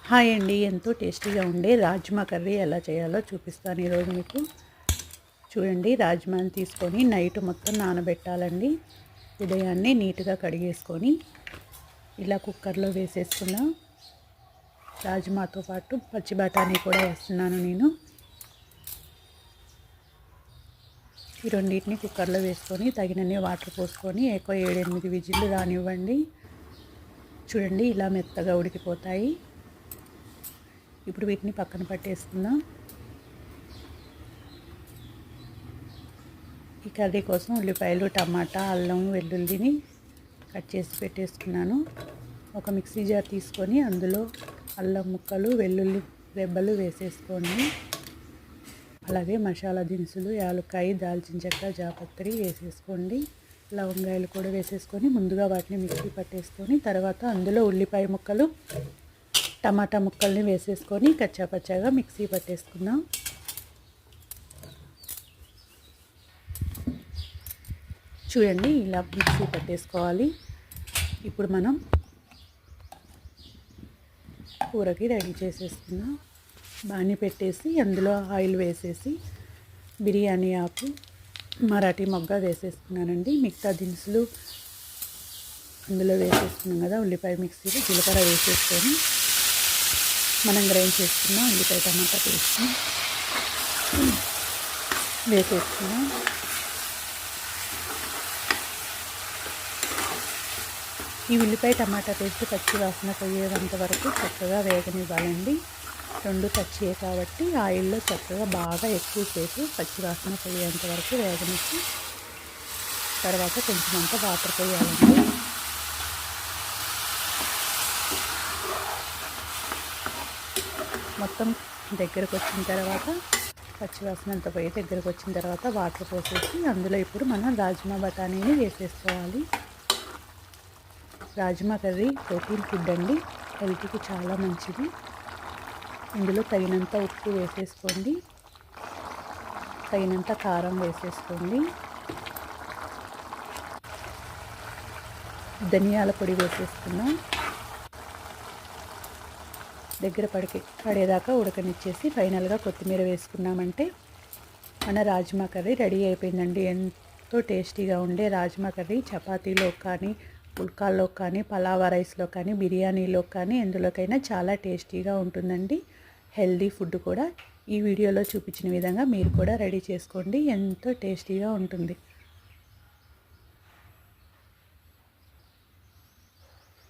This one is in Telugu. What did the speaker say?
హాయ్ అండి, ఎంతో టేస్టీగా ఉండే రాజ్మా కర్రీ ఎలా చేయాలో చూపిస్తాను ఈరోజు మీకు. చూడండి, రాజ్మాని తీసుకొని నైట్ మొత్తం నానబెట్టాలండి. ఉదయాన్నే నీట్గా కడిగేసుకొని ఇలా కుక్కర్లో వేసేసుకున్నా. రాజ్మాతో పాటు పచ్చి బఠానీ కూడా వేస్తున్నాను నేను. ఈ రెండింటిని కుక్కర్లో వేసుకొని తగినన్ని వాటర్ పోసుకొని 7-8 విజిల్లు రానివ్వండి. చూడండి, ఇలా మెత్తగా ఉడికిపోతాయి. ఇప్పుడు వీటిని పక్కన పట్టేసుకుందాం. ఈ కర్రీ కోసం ఉల్లిపాయలు, టమాటా, అల్లం, వెల్లుల్లిని కట్ చేసి పెట్టేసుకున్నాను. ఒక మిక్సీ జార్ తీసుకొని అందులో అల్లం ముక్కలు, వెల్లుల్లి రెబ్బలు వేసేసుకోండి. అలాగే మసాలా దినుసులు, యాలక్కాయ, దాల్చిన చెక్క, జాపత్రి వేసేసుకోండి. లవంగాయలు కూడా వేసేసుకొని ముందుగా వాటిని మిక్సీ పట్టేసుకొని తర్వాత అందులో ఉల్లిపాయ ముక్కలు, టమాటా ముక్కల్ని వేసేసుకొని కచ్చాపచ్చాగా మిక్సీ పట్టేసుకుందాం. చూడండి, ఇలా మిక్సీ పట్టేసుకోవాలి. ఇప్పుడు మనం కూరకి రెడీ చేసేసుకుందాం. బాణీ పెట్టేసి అందులో ఆయిల్ వేసేసి బిర్యానీ ఆకు, మరాఠీ మొగ్గ వేసేసుకున్నానండి. మిగతా దినుసులు అందులో వేసేసుకున్నాం కదా. ఉల్లిపాయ మిక్సీలో జీలకర్ర వేసేసుకొని మనం గ్రైండ్ చేసుకున్న ఉల్లిపాయ టమాటా పేస్ట్ వేసేసుకున్నాం. ఈ ఉల్లిపాయ టమాటా పేస్ట్ పచ్చి వాసన పోయేంత వరకు చక్కగా వేగనివ్వాలండి. రెండు పచ్చియే కాబట్టి ఆయిల్లో చక్కగా బాగా ఎక్కువసేపు పచ్చి వాసన పోయేంత వరకు వేగనిచ్చి తర్వాత కొంచెం అంతా వాటర్ పోయాలండి. మొత్తం దగ్గరకు వచ్చిన తర్వాత పచ్చివాసన అంతా పోయి దగ్గరకు వచ్చిన తర్వాత వాటర్ పోసేసి అందులో ఇప్పుడు మనం రాజ్మా బఠానీని వేసేసుకోవాలి. రాజ్మా కర్రీ ప్రోటీన్ ఫుడ్ అండి, హెల్త్కి చాలా మంచిది. ఇందులో తగినంత ఉప్పు వేసేసుకోండి, తగినంత కారం వేసేసుకోండి, ధనియాల పొడి వేసేసుకున్నాం. దగ్గర పడేదాకా ఉడకనిచ్చేసి ఫైనల్గా కొత్తిమీర వేసుకున్నామంటే మన రాజ్మా కర్రీ రెడీ అయిపోయిందండి. ఎంతో టేస్టీగా ఉండే రాజ్మా కర్రీ చపాతీలో కానీ, పుల్కాల్లో కానీ, పలావా రైస్లో కానీ, బిర్యానీలో కానీ ఎందులోకైనా చాలా టేస్టీగా ఉంటుందండి. హెల్దీ ఫుడ్ కూడా. ఈ వీడియోలో చూపించిన విధంగా మీరు కూడా రెడీ చేసుకోండి, ఎంతో టేస్టీగా ఉంటుంది.